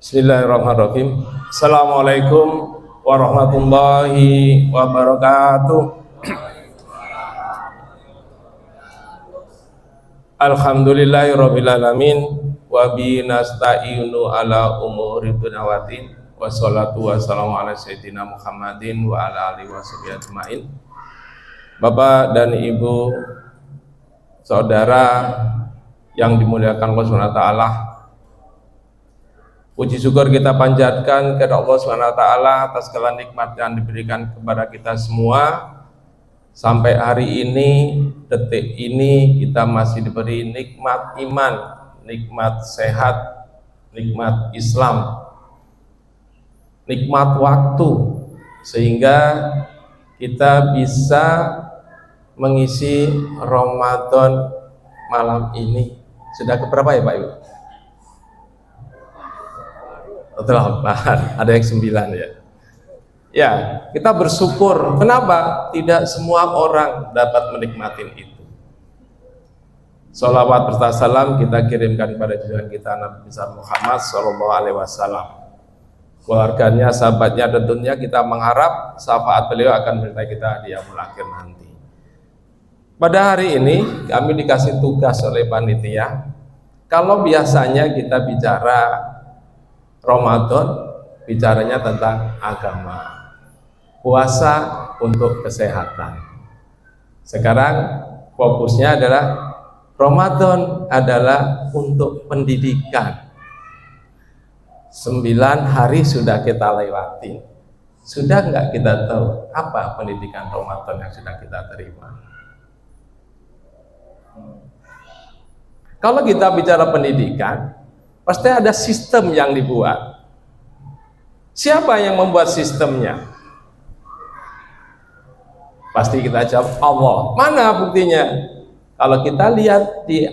Bismillahirrahmanirrahim. Assalamualaikum warahmatullahi wabarakatuh. Alhamdulillahirabbil alamin wa bihi nasta'inu ala umuri dunyawati wassalatu wassalamu ala sayyidina Muhammadin wa ala alihi washabihi ajmain. Bapak dan Ibu, saudara yang dimuliakan Allah Subhanahu wa taala, puji syukur kita panjatkan kepada Allah Subhanahu wa taala atas segala nikmat yang diberikan kepada kita semua. Sampai hari ini, detik ini, kita masih diberi nikmat iman, nikmat sehat, nikmat Islam, nikmat waktu, sehingga kita bisa mengisi Ramadan malam ini. Sudah keberapa ya Pak Ibu? 8, ada yang 9 ya. Ya, kita bersyukur. Kenapa? Tidak semua orang dapat menikmati itu. Sholawat berserta salam kita kirimkan kepada junjungan kita Nabi besar Muhammad SAW, keluarganya, sahabatnya, tentunya kita mengharap syafaat beliau akan menyertai kita di yaumul akhir nanti. Pada hari ini kami dikasih tugas oleh panitia. Kalau biasanya kita bicara Ramadan, bicaranya tentang agama, puasa untuk kesehatan. Sekarang fokusnya adalah Ramadan adalah untuk pendidikan. 9 hari sudah kita lewati. Sudah nggak kita tahu apa pendidikan Ramadan yang sudah kita terima? Kalau kita bicara pendidikan, pasti ada sistem yang dibuat. Siapa yang membuat sistemnya? Pasti kita jawab Allah. Mana buktinya? Kalau kita lihat di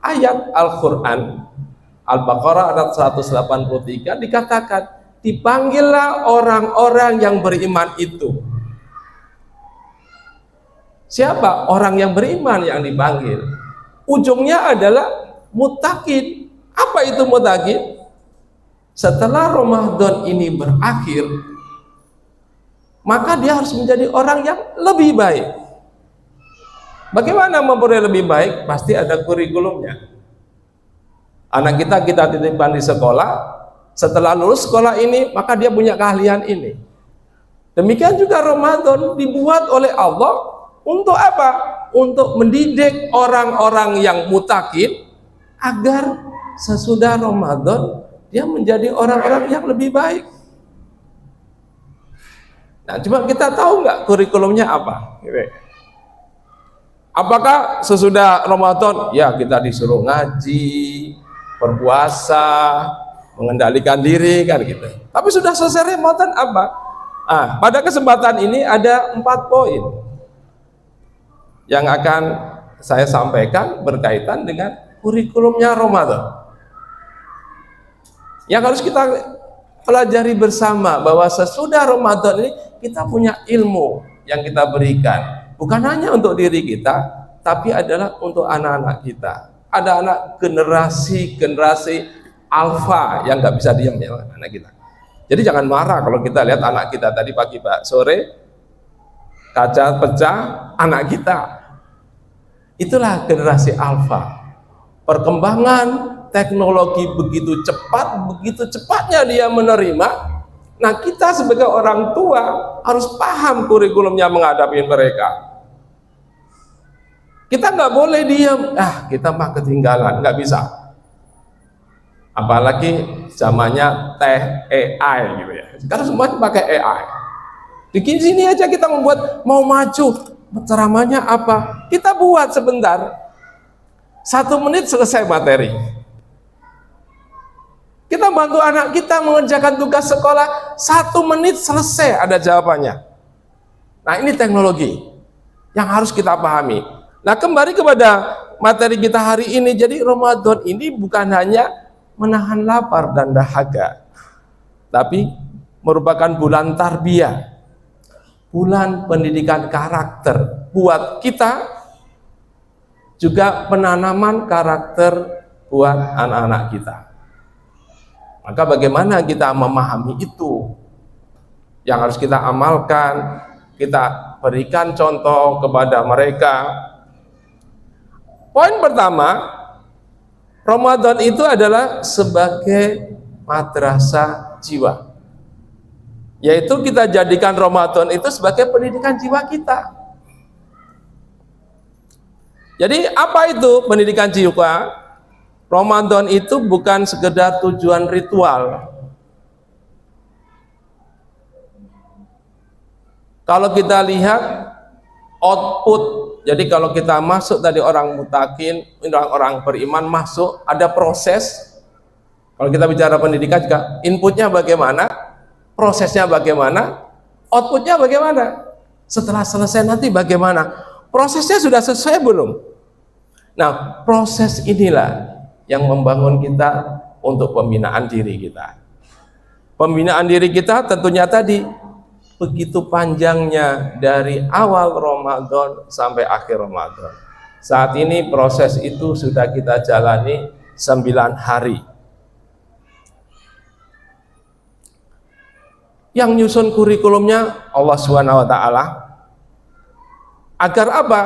ayat Al-Quran Al-Baqarah ayat 183 dikatakan, dipanggillah orang-orang yang beriman itu. Siapa orang yang beriman yang dipanggil? Ujungnya adalah muttaqin. Apa itu muttaqin? Setelah Ramadan ini berakhir, maka dia harus menjadi orang yang lebih baik. Bagaimana memperoleh lebih baik? Pasti ada kurikulumnya. Anak kita titipkan di sekolah, setelah lulus sekolah ini, maka dia punya keahlian ini. Demikian juga Ramadan dibuat oleh Allah untuk apa? Untuk mendidik orang-orang yang muttaqin agar sesudah Ramadan dia menjadi orang-orang yang lebih baik. Nah, cuma kita tahu nggak kurikulumnya apa? Apakah sesudah Ramadan ya kita disuruh ngaji, berpuasa, mengendalikan diri kan gitu. Tapi sudah selesai Ramadan apa? Pada kesempatan ini ada 4 poin yang akan saya sampaikan berkaitan dengan kurikulumnya Ramadan. Yang harus kita pelajari bersama bahwa sesudah Ramadan ini kita punya ilmu yang kita berikan, bukan hanya untuk diri kita, tapi adalah untuk anak-anak kita. Ada anak generasi alfa yang nggak bisa diam ya anak kita. Jadi jangan marah kalau kita lihat anak kita tadi pagi Pak, sore kaca pecah anak kita. Itulah generasi alfa. Perkembangan teknologi begitu cepat, begitu cepatnya dia menerima. Nah, kita sebagai orang tua harus paham kurikulumnya menghadapi mereka. Kita nggak boleh diam, kita mah ketinggalan, nggak bisa. Apalagi zamannya AI gitu ya. Sekarang semua pakai AI. Di sini aja kita membuat mau maju, ceramahnya apa? Kita buat sebentar, 1 menit selesai materi. Kita bantu anak kita mengerjakan tugas sekolah, 1 menit selesai ada jawabannya. Nah, ini teknologi yang harus kita pahami. Nah, kembali kepada materi kita hari ini. Jadi Ramadan ini bukan hanya menahan lapar dan dahaga, tapi merupakan bulan tarbiyah, bulan pendidikan karakter buat kita, juga penanaman karakter buat anak-anak kita. Maka bagaimana kita memahami itu? Yang harus kita amalkan, kita berikan contoh kepada mereka. Poin pertama, Ramadan itu adalah sebagai madrasah jiwa. Yaitu kita jadikan Ramadan itu sebagai pendidikan jiwa kita. Jadi apa itu pendidikan jiwa? Ramadan itu bukan sekedar tujuan ritual. Kalau kita lihat output, jadi kalau kita masuk tadi orang mutakin, orang beriman masuk, ada proses. Kalau kita bicara pendidikan juga, inputnya bagaimana, prosesnya bagaimana, outputnya bagaimana. Setelah selesai nanti bagaimana? Prosesnya sudah sesuai belum? Nah, proses inilah yang membangun kita untuk pembinaan diri kita. Pembinaan diri kita tentunya tadi begitu panjangnya dari awal Ramadan sampai akhir Ramadan. Saat ini proses itu sudah kita jalani 9 hari. Yang nyusun kurikulumnya Allah SWT. Agar apa?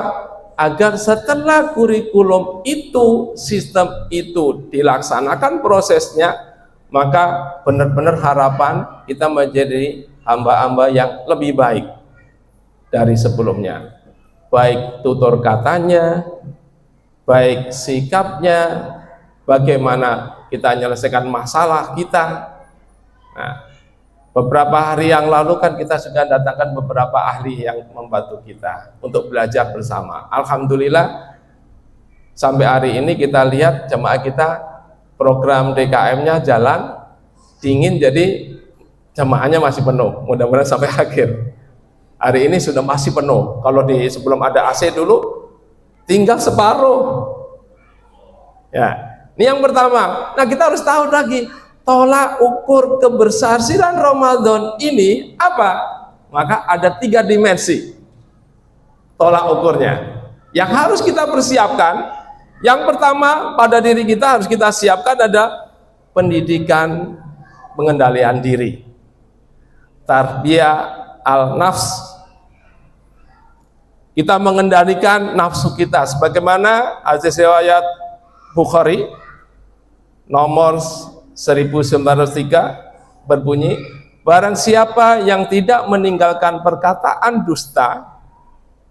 Agar setelah kurikulum itu, sistem itu dilaksanakan prosesnya, maka benar-benar harapan kita menjadi hamba-hamba yang lebih baik dari sebelumnya. Baik tutur katanya, baik sikapnya, bagaimana kita menyelesaikan masalah kita. Nah, beberapa hari yang lalu kan kita sudah datangkan beberapa ahli yang membantu kita untuk belajar bersama. Alhamdulillah sampai hari ini kita lihat jemaah kita program DKM-nya jalan, dingin, jadi jemaahnya masih penuh. Mudah-mudahan sampai akhir. Hari ini sudah masih penuh. Kalau sebelum ada AC dulu tinggal separuh. Ya, ini yang pertama. Nah, kita harus tahu lagi tolak ukur keberhasilan Ramadan ini apa? Maka ada 3 dimensi tolak ukurnya yang harus kita persiapkan. Yang pertama pada diri kita harus kita siapkan ada pendidikan pengendalian diri, tarbiyah al-nafs. Kita mengendalikan nafsu kita sebagaimana hadis riwayat Bukhari nomor 1903 berbunyi, barang siapa yang tidak meninggalkan perkataan dusta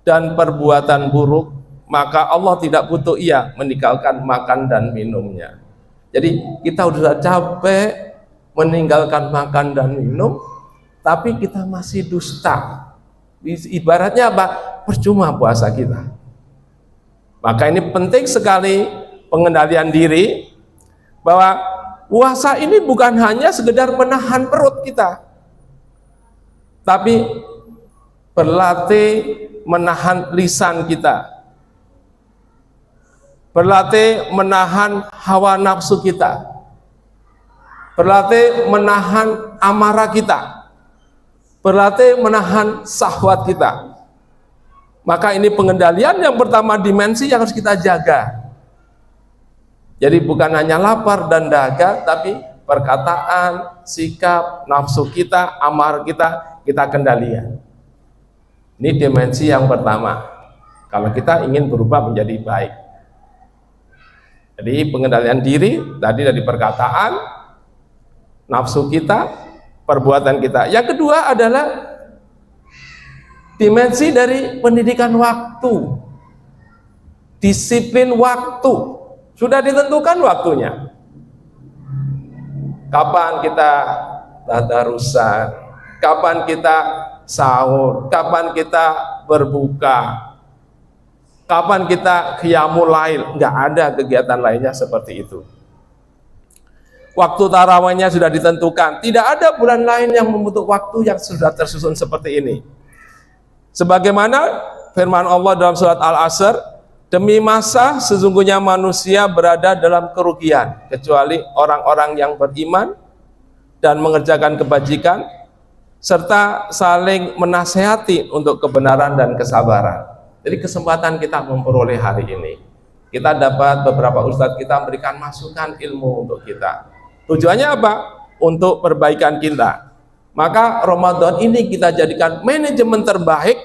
dan perbuatan buruk, maka Allah tidak butuh ia meninggalkan makan dan minumnya. Jadi kita sudah capek meninggalkan makan dan minum, tapi kita masih dusta. Ibaratnya apa? Percuma puasa kita. Maka ini penting sekali pengendalian diri, bahwa puasa ini bukan hanya sekedar menahan perut kita, tapi berlatih menahan lisan kita, berlatih menahan hawa nafsu kita, berlatih menahan amarah kita, berlatih menahan syahwat kita. Maka ini pengendalian yang pertama, dimensi yang harus kita jaga. Jadi bukan hanya lapar dan dahaga, tapi perkataan, sikap, nafsu kita, amarah kita, kita kendalikan. Ini dimensi yang pertama. Kalau kita ingin berubah menjadi baik. Jadi pengendalian diri, tadi dari perkataan, nafsu kita, perbuatan kita. Yang kedua adalah dimensi dari pendidikan waktu. Disiplin waktu. Sudah ditentukan waktunya. Kapan kita tadarusan, kapan kita sahur, kapan kita berbuka, kapan kita qiyamul lail. Enggak ada kegiatan lainnya seperti itu. Waktu tarawihnya sudah ditentukan. Tidak ada bulan lain yang membentuk waktu yang sudah tersusun seperti ini. Sebagaimana firman Allah dalam surat Al-Asr, demi masa sesungguhnya manusia berada dalam kerugian kecuali orang-orang yang beriman dan mengerjakan kebajikan serta saling menasehati untuk kebenaran dan kesabaran. Jadi kesempatan kita memperoleh hari ini, kita dapat beberapa ustadz kita memberikan masukan ilmu untuk kita. Tujuannya apa? untuk perbaikan kita. Maka Ramadan ini kita jadikan manajemen terbaik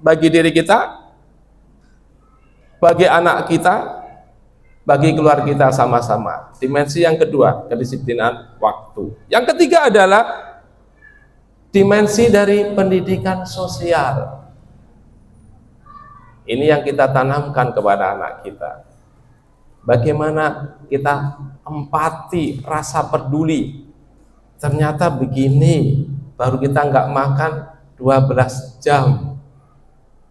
bagi diri kita, bagi anak kita, bagi keluarga kita sama-sama. Dimensi yang kedua, kedisiplinan waktu. Yang ketiga adalah dimensi dari pendidikan sosial. Ini yang kita tanamkan kepada anak kita. Bagaimana kita empati, rasa peduli. Ternyata begini, baru kita nggak makan 12 jam.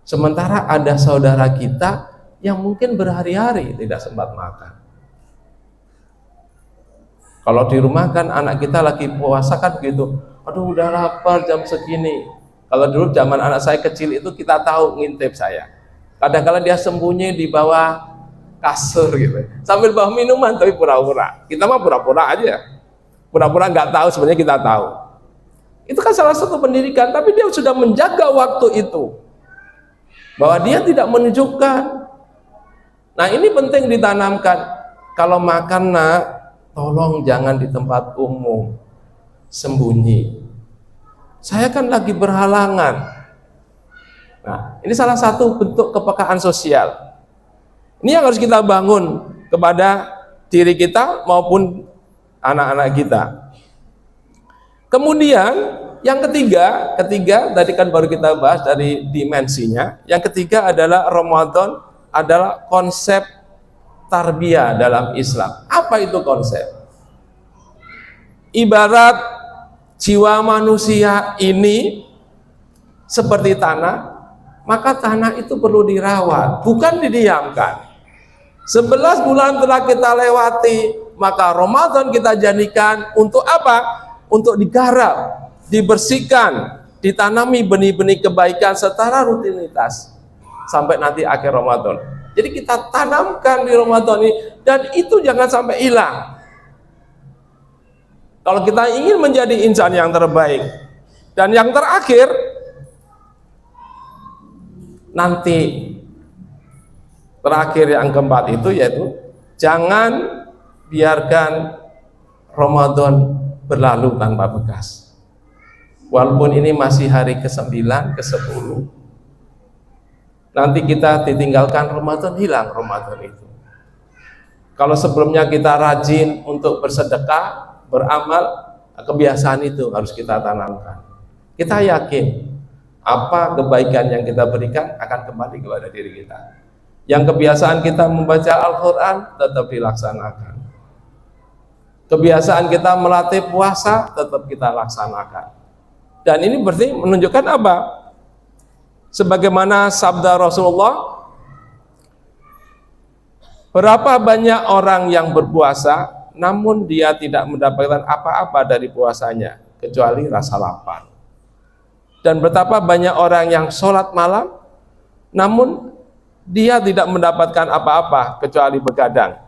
Sementara ada saudara kita yang mungkin berhari-hari tidak sempat makan. Kalau di rumah kan anak kita lagi puasa kan begitu, aduh udah lapar jam segini. Kalau dulu zaman anak saya kecil itu kita tahu ngintip saya. Kadang-kadang dia sembunyi di bawah kasur gitu, sambil bawa minuman tapi pura-pura. Kita mah pura-pura aja, pura-pura nggak tahu, sebenarnya kita tahu. Itu kan salah satu pendidikan, tapi dia sudah menjaga waktu itu, bahwa dia tidak menunjukkan. Nah ini penting ditanamkan. Kalau makan nak, tolong jangan di tempat umum, sembunyi. Saya kan lagi berhalangan. Nah ini salah satu bentuk kepekaan sosial. Ini yang harus kita bangun kepada diri kita maupun anak-anak kita. Kemudian yang ketiga tadi kan baru kita bahas dari dimensinya. Yang ketiga adalah Ramadan adalah konsep tarbiyah dalam Islam. Apa itu konsep? Ibarat jiwa manusia ini seperti tanah, maka tanah itu perlu dirawat, bukan didiamkan. 11 bulan telah kita lewati, maka Ramadan kita jadikan untuk apa? Untuk digarap, dibersihkan, ditanami benih-benih kebaikan secara rutinitas sampai nanti akhir Ramadan. Jadi kita tanamkan di Ramadan ini, dan itu jangan sampai hilang. Kalau kita ingin menjadi insan yang terbaik. Dan yang terakhir, nanti terakhir yang keempat itu yaitu jangan biarkan Ramadan berlalu tanpa bekas. Walaupun ini masih hari ke-9, ke-10, nanti kita ditinggalkan Ramadan, hilang Ramadan itu. Kalau sebelumnya kita rajin untuk bersedekah, beramal, kebiasaan itu harus kita tanamkan. Kita yakin apa kebaikan yang kita berikan akan kembali kepada diri kita. Yang kebiasaan kita membaca Al-Quran tetap dilaksanakan. Kebiasaan kita melatih puasa tetap kita laksanakan. Dan ini berarti menunjukkan apa? Sebagaimana sabda Rasulullah, berapa banyak orang yang berpuasa namun dia tidak mendapatkan apa-apa dari puasanya kecuali rasa lapar. Dan betapa banyak orang yang sholat malam namun dia tidak mendapatkan apa-apa kecuali begadang.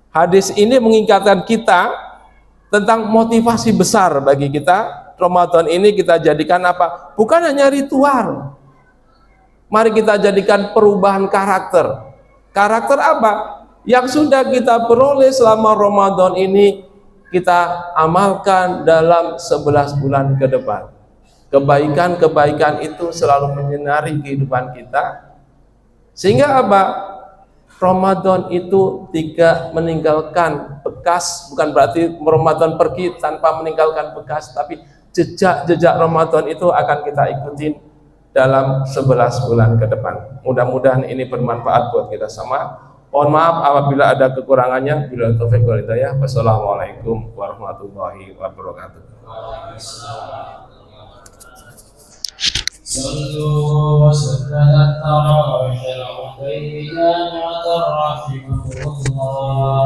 Hadis ini mengingatkan kita tentang motivasi besar bagi kita. Ramadan ini kita jadikan apa? Bukan hanya ritual. Mari kita jadikan perubahan karakter. Karakter apa? Yang sudah kita peroleh selama Ramadan ini kita amalkan dalam 11 bulan ke depan. Kebaikan-kebaikan itu selalu menyinari kehidupan kita. Sehingga apa? Ramadan itu tidak meninggalkan bekas, bukan berarti Ramadan pergi tanpa meninggalkan bekas, tapi jejak-jejak Ramadan itu akan kita ikutin dalam 11 bulan ke depan. Mudah-mudahan ini bermanfaat buat kita sama. Mohon maaf apabila ada kekurangannya. Bila taufik wal hidayah. Wassalamualaikum warahmatullahi wabarakatuh. صلوا وسلم التراويح العقيم جامعة رحمكم الله.